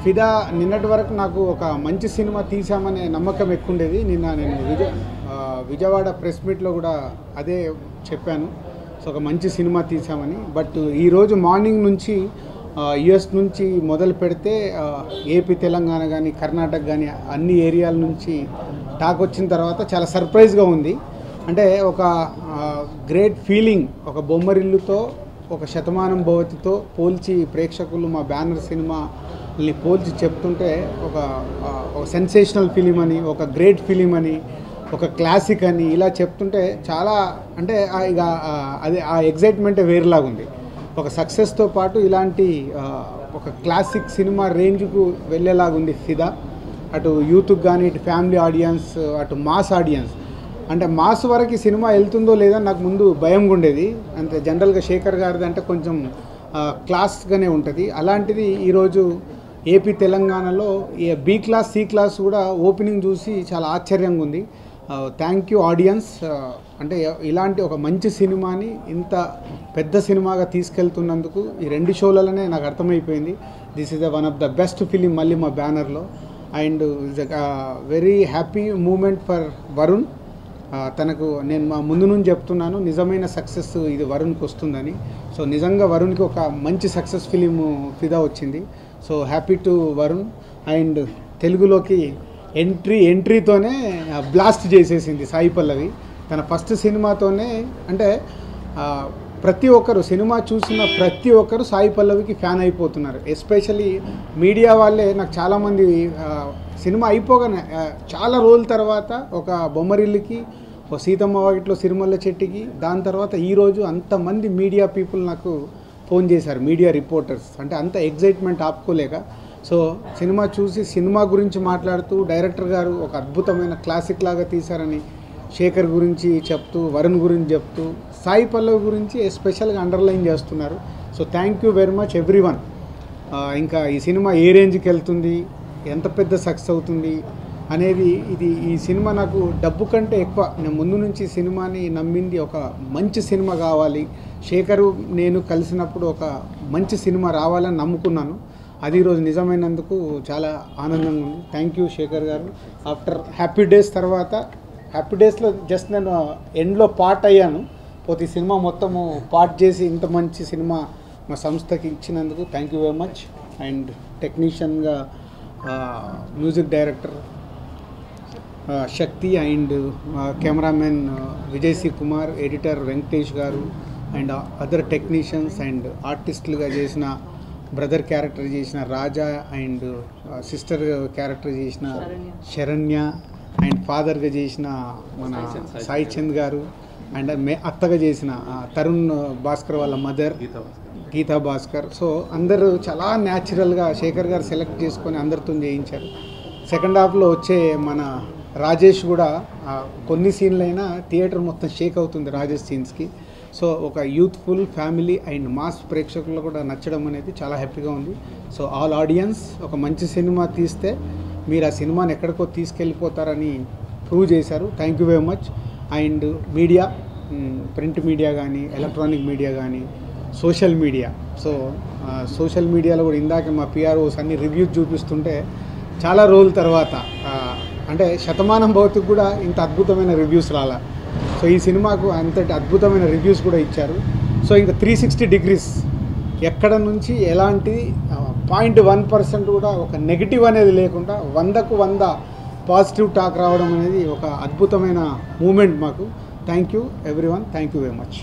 ఫిదా నిన్నటి వరకు నాకు ఒక మంచి సినిమా తీసామనే నమ్మకం ఎక్కువ ఉండేది. నిన్న నేను విజయవాడ ప్రెస్ మీట్లో కూడా అదే చెప్పాను. సో ఒక మంచి సినిమా తీసామని. బట్ ఈరోజు మార్నింగ్ నుంచి యుఎస్ నుంచి మొదలు పెడితే ఏపీ, తెలంగాణ కానీ, కర్ణాటక కానీ అన్ని ఏరియాల నుంచి టాక్ వచ్చిన తర్వాత చాలా సర్ప్రైజ్గా ఉంది. అంటే ఒక గ్రేట్ ఫీలింగ్, ఒక బొమ్మరిల్లుతో, ఒక శతమానం భవతితో పోల్చి ప్రేక్షకులు మా బ్యానర్ సినిమాని పోల్చి చెప్తుంటే ఒక సెన్సేషనల్ ఫిలిం అని, ఒక గ్రేట్ ఫిలిం అని, ఒక క్లాసిక్ అని ఇలా చెప్తుంటే చాలా అంటే ఇక అది ఆ ఎగ్జైట్మెంటే వేరేలాగా ఉంది. ఒక సక్సెస్తో పాటు ఇలాంటి ఒక క్లాసిక్ సినిమా రేంజ్కు వెళ్ళేలాగుంది ఫిదా. అటు యూత్కి కానీ, ఇటు ఫ్యామిలీ ఆడియన్స్, అటు మాస్ ఆడియన్స్. అంటే మాస్ వరకు సినిమా వెళ్తుందో లేదో నాకు ముందు భయంగా ఉండేది. అంటే జనరల్గా శేఖర్ గారిది అంటే కొంచెం క్లాస్గానే ఉంటుంది. అలాంటిది ఈరోజు ఏపీ, తెలంగాణలో బి క్లాస్, సి క్లాస్ కూడా ఓపెనింగ్ చూసి చాలా ఆశ్చర్యంగా ఉంది. Thank you audience. అంటే ఇలాంటి ఒక మంచి సినిమాని ఇంత పెద్ద సినిమాగా తీసుకెళ్తున్నందుకు ఈ 2 షోలలోనే నాకు అర్థమైపోయింది. This is one of the best film మళ్ళీ మా బ్యానర్లో. And very happy moment for Varun. తనకు నేను మా ముందు నుంచి చెప్తున్నాను, నిజమైన సక్సెస్ ఇది వరుణ్కి వస్తుందని. సో నిజంగా వరుణ్కి ఒక మంచి సక్సెస్ ఫిలిం ఫిదా వచ్చింది. So happy to Varun. And తెలుగులోకి ఎంట్రీతోనే బ్లాస్ట్ చేసేసింది సాయి పల్లవి. తన ఫస్ట్ సినిమాతోనే అంటే ప్రతి ఒక్కరు సినిమా చూసిన ప్రతి ఒక్కరు సాయి పల్లవికి ఫ్యాన్ అయిపోతున్నారు. ఎస్పెషల్లీ మీడియా వాళ్ళే నాకు చాలామంది సినిమా అయిపోగానే చాలా రోజుల తర్వాత ఒక బొమ్మరిల్లుకి, ఒక సీతమ్మ వాకిట్లో సిరిమల్ల చెట్టుకి, దాని తర్వాత ఈరోజు అంతమంది మీడియా పీపుల్ నాకు ఫోన్ చేశారు, మీడియా రిపోర్టర్స్. అంటే అంత ఎగ్జైట్మెంట్ ఆపుకోలేక. సో సినిమా చూసి సినిమా గురించి మాట్లాడుతూ డైరెక్టర్ గారు ఒక అద్భుతమైన క్లాసిక్ లాగా తీశారని శేఖర్ గురించి చెప్తూ, వరుణ్ గురించి చెప్తూ, సాయి పల్లవి గురించి ఎస్పెషల్గా అండర్లైన్ చేస్తున్నారు. So thank you very much everyone. ఇంకా ఈ సినిమా ఏ రేంజ్కి వెళ్తుంది, ఎంత పెద్ద సక్సెస్ అవుతుంది అనేది ఈ సినిమా నాకు డబ్బు కంటే ఎక్కువ. నేను ముందు నుంచి సినిమాని నమ్మింది ఒక మంచి సినిమా కావాలి. శేఖరు నేను కలిసినప్పుడు ఒక మంచి సినిమా రావాలని నమ్ముకున్నాను. అది ఈరోజు నిజమైనందుకు చాలా ఆనందంగా ఉంది. థ్యాంక్ యూ శేఖర్ గారు. ఆఫ్టర్ హ్యాపీ డేస్ తర్వాత, హ్యాపీ డేస్లో జస్ట్ నేను ఎండ్లో పార్ట్ అయ్యాను. పోతే ఈ సినిమా మొత్తము పార్ట్ చేసి ఇంత మంచి సినిమా మా సంస్థకి ఇచ్చినందుకు thank you very much. And టెక్నీషియన్గా music director Shakti and cameraman Vijay C Kumar, editor Venkatesh garu and other technicians and ఆర్టిస్టులుగా చేసిన బ్రదర్ క్యారెక్టర్ చేసిన రాజా అండ్ సిస్టర్ క్యారెక్టర్ చేసిన శరణ్య అండ్ ఫాదర్గా చేసిన మన సాయి చంద్ గారు అండ్ అత్తగా చేసిన తరుణ్ భాస్కర్ వాళ్ళ మదర్ గీతా భాస్కర్. సో అందరూ చాలా న్యాచురల్గా శేఖర్ గారు సెలెక్ట్ చేసుకొని అందరితో చేయించారు. సెకండ్ హాఫ్లో వచ్చే మన రాజేష్ కూడా కొన్ని సీన్లైనా థియేటర్ మొత్తం షేక్ అవుతుంది రాజేష్ సీన్స్కి. సో ఒక యూత్ఫుల్ ఫ్యామిలీ అండ్ మాస్ ప్రేక్షకులు కూడా నచ్చడం అనేది చాలా హ్యాపీగా ఉంది. సో ఆల్ ఆడియన్స్, ఒక మంచి సినిమా తీస్తే మీరు ఆ సినిమాని ఎక్కడికో తీసుకెళ్ళిపోతారని ప్రూవ్ చేశారు. Thank you very much. And media, print media కానీ, ఎలక్ట్రానిక్ మీడియా కానీ, సోషల్ మీడియా. సో సోషల్ మీడియాలో కూడా ఇందాక మా పిఆర్ఓస్ అన్ని రివ్యూస్ చూపిస్తుంటే చాలా రోజుల తర్వాత అంటే శతమానం భవతికి కూడా ఇంత అద్భుతమైన రివ్యూస్ రాలా. సో ఈ సినిమాకు అంతటి అద్భుతమైన రివ్యూస్ కూడా ఇచ్చారు. సో ఇంకా 360 degrees ఎక్కడ నుంచి ఎలాంటి 0.1% కూడా ఒక నెగిటివ్ అనేది లేకుండా 100కు 100 పాజిటివ్ టాక్ రావడం అనేది ఒక అద్భుతమైన మూమెంట్ మాకు. Thank you everyone. Thank you very much.